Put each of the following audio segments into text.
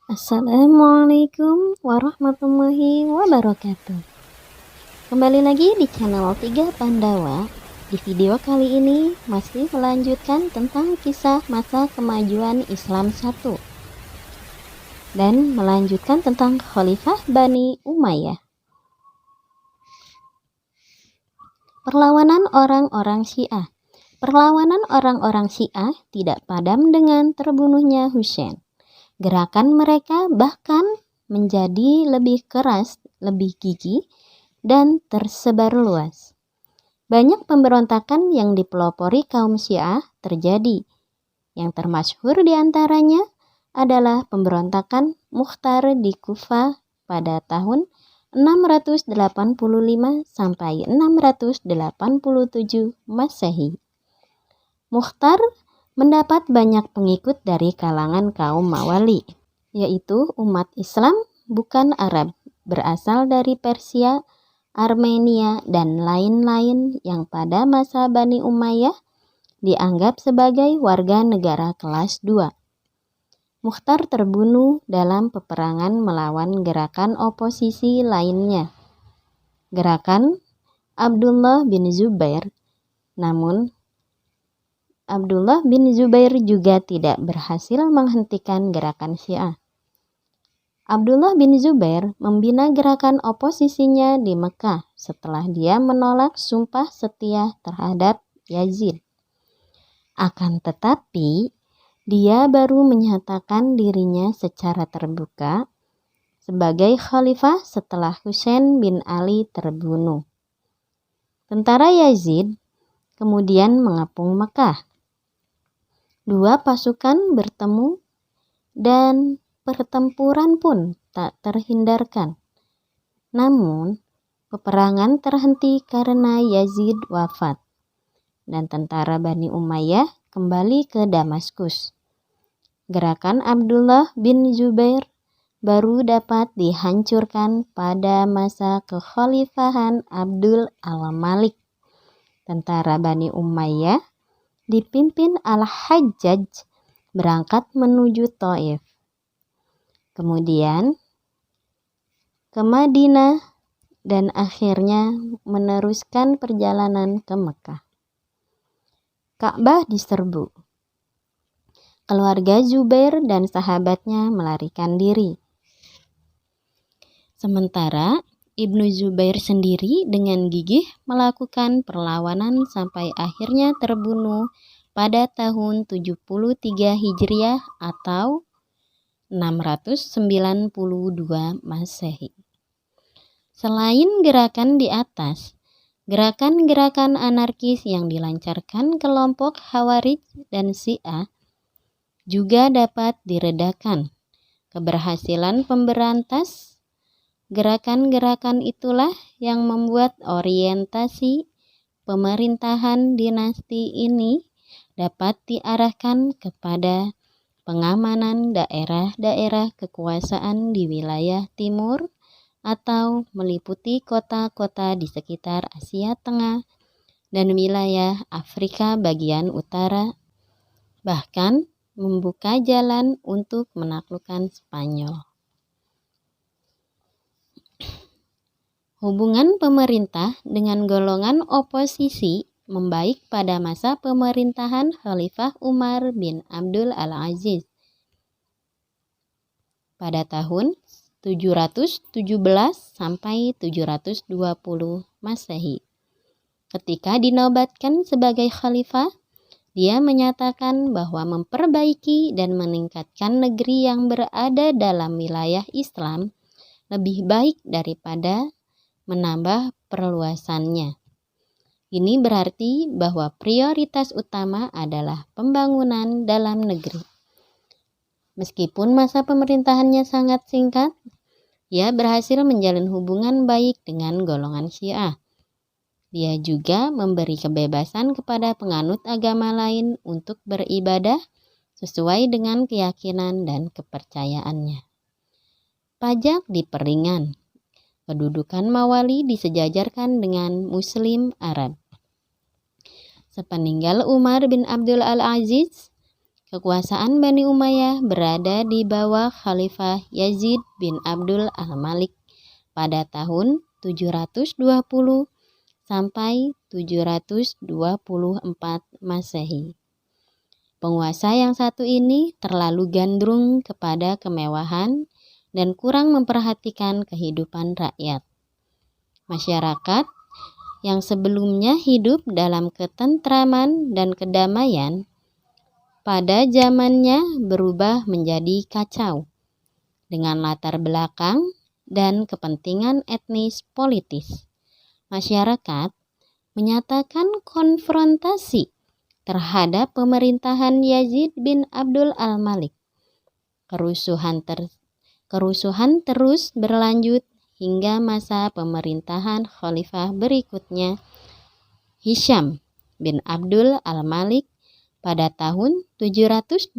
Assalamualaikum warahmatullahi wabarakatuh. Kembali lagi di channel 3 Pandawa. Di video kali ini masih melanjutkan tentang kisah masa kemajuan Islam 1 dan melanjutkan tentang Khalifah Bani Umayyah. Perlawanan orang-orang Syiah. Perlawanan orang-orang Syiah tidak padam dengan terbunuhnya Husain. Gerakan mereka bahkan menjadi lebih keras, lebih gigih, dan tersebar luas. Banyak pemberontakan yang dipelopori kaum Syiah terjadi. Yang termasyhur diantaranya adalah pemberontakan Mukhtar di Kufah pada tahun 685 sampai 687 Masehi. Mukhtar mendapat banyak pengikut dari kalangan kaum Mawali, yaitu umat Islam bukan Arab, berasal dari Persia, Armenia, dan lain-lain yang pada masa Bani Umayyah dianggap sebagai warga negara kelas 2. Mukhtar terbunuh dalam peperangan melawan gerakan oposisi lainnya, gerakan Abdullah bin Zubair. Namun Abdullah bin Zubair juga tidak berhasil menghentikan gerakan Syiah. Abdullah bin Zubair membina gerakan oposisinya di Mekah setelah dia menolak sumpah setia terhadap Yazid. Akan tetapi, dia baru menyatakan dirinya secara terbuka sebagai khalifah setelah Husain bin Ali terbunuh. Tentara Yazid kemudian mengepung Mekah. Dua pasukan bertemu dan pertempuran pun tak terhindarkan. Namun, peperangan terhenti karena Yazid wafat dan tentara Bani Umayyah kembali ke Damaskus. Gerakan Abdullah bin Zubair baru dapat dihancurkan pada masa kekhalifahan Abdul al-Malik. Tentara Bani Umayyah dipimpin Al-Hajjaj berangkat menuju Thaif, kemudian ke Madinah, dan akhirnya meneruskan perjalanan ke Mekah. Ka'bah diserbu. Keluarga Zubair dan sahabatnya melarikan diri. Sementara Ibnu Zubair sendiri dengan gigih melakukan perlawanan sampai akhirnya terbunuh pada tahun 73 Hijriah atau 692 Masehi. Selain gerakan di atas, gerakan-gerakan anarkis yang dilancarkan kelompok Khawarij dan Syiah juga dapat diredakan. Keberhasilan pemberantas gerakan-gerakan itulah yang membuat orientasi pemerintahan dinasti ini dapat diarahkan kepada pengamanan daerah-daerah kekuasaan di wilayah timur atau meliputi kota-kota di sekitar Asia Tengah dan wilayah Afrika bagian utara, bahkan membuka jalan untuk menaklukkan Spanyol. Hubungan pemerintah dengan golongan oposisi membaik pada masa pemerintahan Khalifah Umar bin Abdul Al-Aziz pada tahun 717 sampai 720 Masehi. Ketika dinobatkan sebagai khalifah, dia menyatakan bahwa memperbaiki dan meningkatkan negeri yang berada dalam wilayah Islam lebih baik daripada menambah perluasannya. Ini berarti bahwa prioritas utama adalah pembangunan dalam negeri. Meskipun masa pemerintahannya sangat singkat, ia berhasil menjalin hubungan baik dengan golongan Syiah. Dia juga memberi kebebasan kepada penganut agama lain untuk beribadah sesuai dengan keyakinan dan kepercayaannya. Pajak diperingan. Kedudukan Mawali disejajarkan dengan Muslim Arab. Sepeninggal Umar bin Abdul Al-Aziz, Kekuasaan Bani Umayyah berada di bawah Khalifah Yazid bin Abdul al-Malik pada tahun 720 sampai 724 Masehi. Penguasa yang satu ini terlalu gandrung kepada kemewahan dan kurang memperhatikan kehidupan rakyat. Masyarakat yang sebelumnya hidup dalam ketentraman dan kedamaian, pada zamannya berubah menjadi kacau dengan latar belakang dan kepentingan etnis politis. Masyarakat menyatakan konfrontasi terhadap pemerintahan Yazid bin Abdul al-Malik. Kerusuhan terus berlanjut hingga masa pemerintahan khalifah berikutnya, Hisham bin Abdul al-Malik pada tahun 724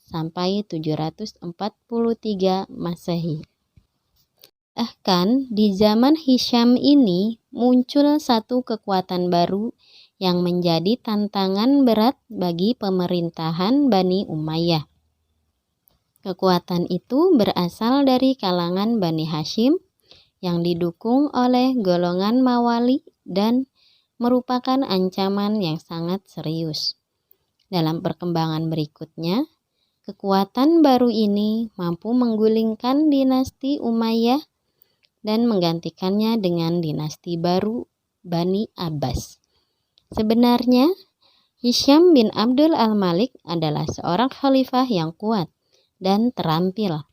sampai 743 Masehi. Bahkan di zaman Hisham ini muncul satu kekuatan baru yang menjadi tantangan berat bagi pemerintahan Bani Umayyah. Kekuatan itu berasal dari kalangan Bani Hashim yang didukung oleh golongan Mawali dan merupakan ancaman yang sangat serius. Dalam perkembangan berikutnya, kekuatan baru ini mampu menggulingkan dinasti Umayyah dan menggantikannya dengan dinasti baru Bani Abbas. Sebenarnya, Hisham bin Abdul al-Malik adalah seorang khalifah yang kuat dan terampil.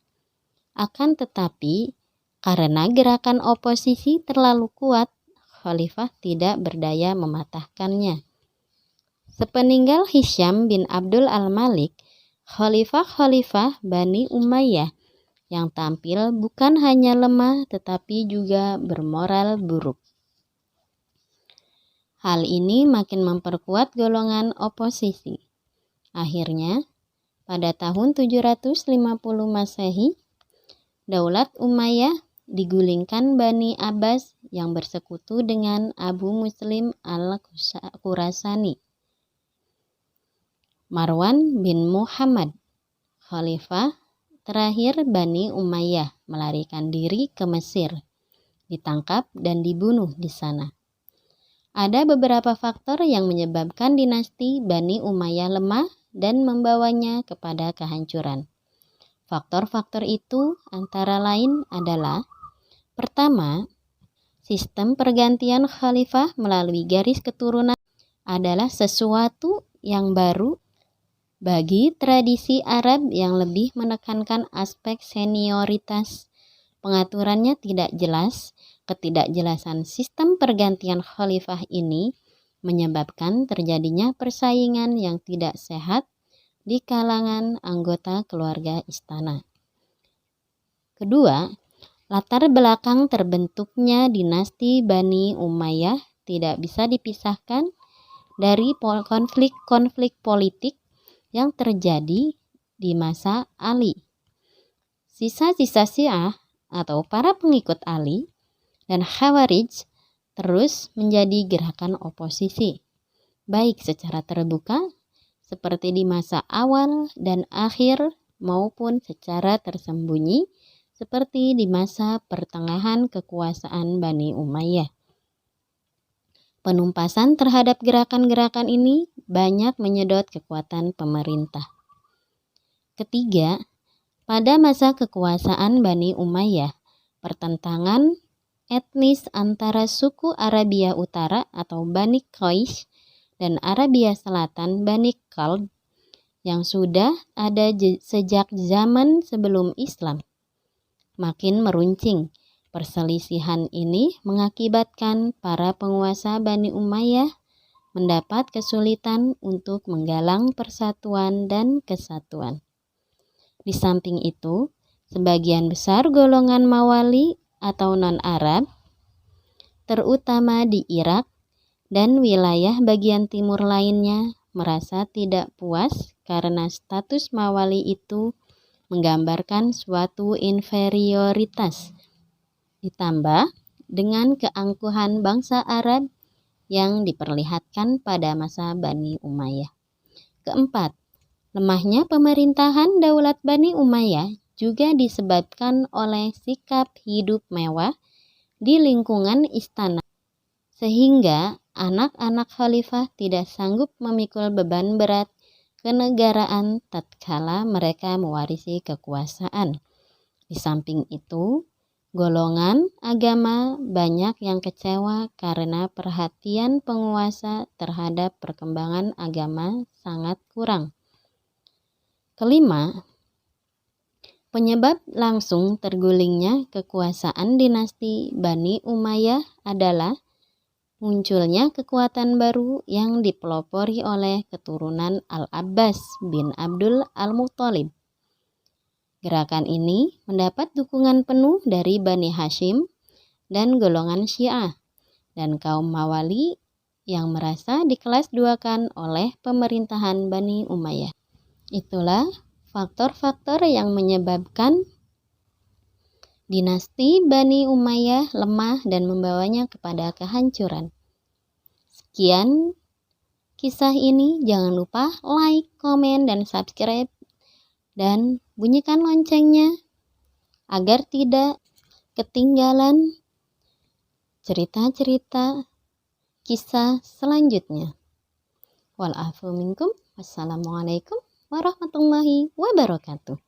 Akan tetapi, karena gerakan oposisi terlalu kuat, khalifah tidak berdaya mematahkannya. Sepeninggal Hisham bin Abdul al-Malik, khalifah-khalifah Bani Umayyah yang tampil bukan hanya lemah tetapi juga bermoral buruk. Hal ini makin memperkuat golongan oposisi. Akhirnya, pada tahun 750 Masehi, Daulat Umayyah digulingkan Bani Abbas yang bersekutu dengan Abu Muslim al-Khurasani. Marwan bin Muhammad, khalifah terakhir Bani Umayyah, melarikan diri ke Mesir, ditangkap dan dibunuh di sana. Ada beberapa faktor yang menyebabkan dinasti Bani Umayyah lemah dan membawanya kepada kehancuran. Faktor-faktor itu antara lain adalah: pertama, sistem pergantian khalifah melalui garis keturunan adalah sesuatu yang baru bagi tradisi Arab yang lebih menekankan aspek senioritas. Pengaturannya tidak jelas. Ketidakjelasan sistem pergantian khalifah ini menyebabkan terjadinya persaingan yang tidak sehat di kalangan anggota keluarga istana. Kedua, latar belakang terbentuknya dinasti Bani Umayyah tidak bisa dipisahkan dari konflik-konflik politik yang terjadi di masa Ali. Sisa-sisa Syiah atau para pengikut Ali dan Khawarij terus menjadi gerakan oposisi, baik secara terbuka seperti di masa awal dan akhir maupun secara tersembunyi seperti di masa pertengahan kekuasaan Bani Umayyah. Penumpasan terhadap gerakan-gerakan ini banyak menyedot kekuatan pemerintah. Ketiga, pada masa kekuasaan Bani Umayyah, pertentangan etnis antara suku Arabia Utara atau Bani Qais dan Arabia Selatan Bani Kald yang sudah ada sejak zaman sebelum Islam makin meruncing. Perselisihan ini mengakibatkan para penguasa Bani Umayyah mendapat kesulitan untuk menggalang persatuan dan kesatuan. Di samping itu, sebagian besar golongan Mawali atau non-Arab, terutama di Irak dan wilayah bagian timur lainnya, merasa tidak puas karena status Mawali itu menggambarkan suatu inferioritas, ditambah dengan keangkuhan bangsa Arab yang diperlihatkan pada masa Bani Umayyah. Keempat, Lemahnya pemerintahan Daulat Bani Umayyah juga disebabkan oleh sikap hidup mewah di lingkungan istana, sehingga anak-anak khalifah tidak sanggup memikul beban berat kenegaraan tatkala mereka mewarisi kekuasaan. Di samping itu, golongan agama banyak yang kecewa karena perhatian penguasa terhadap perkembangan agama sangat kurang. Kelima, penyebab langsung tergulingnya kekuasaan dinasti Bani Umayyah adalah munculnya kekuatan baru yang dipelopori oleh keturunan Al-Abbas bin Abdul Al-Muthalib. Gerakan ini mendapat dukungan penuh dari Bani Hashim dan golongan Syiah dan kaum Mawali yang merasa dikelas duakan oleh pemerintahan Bani Umayyah. Itulah faktor-faktor yang menyebabkan dinasti Bani Umayyah lemah dan membawanya kepada kehancuran. Sekian kisah ini, jangan lupa like, komen, dan subscribe, dan bunyikan loncengnya agar tidak ketinggalan cerita-cerita kisah selanjutnya. Wal afu minkum. Wassalamualaikum warahmatullahi wabarakatuh.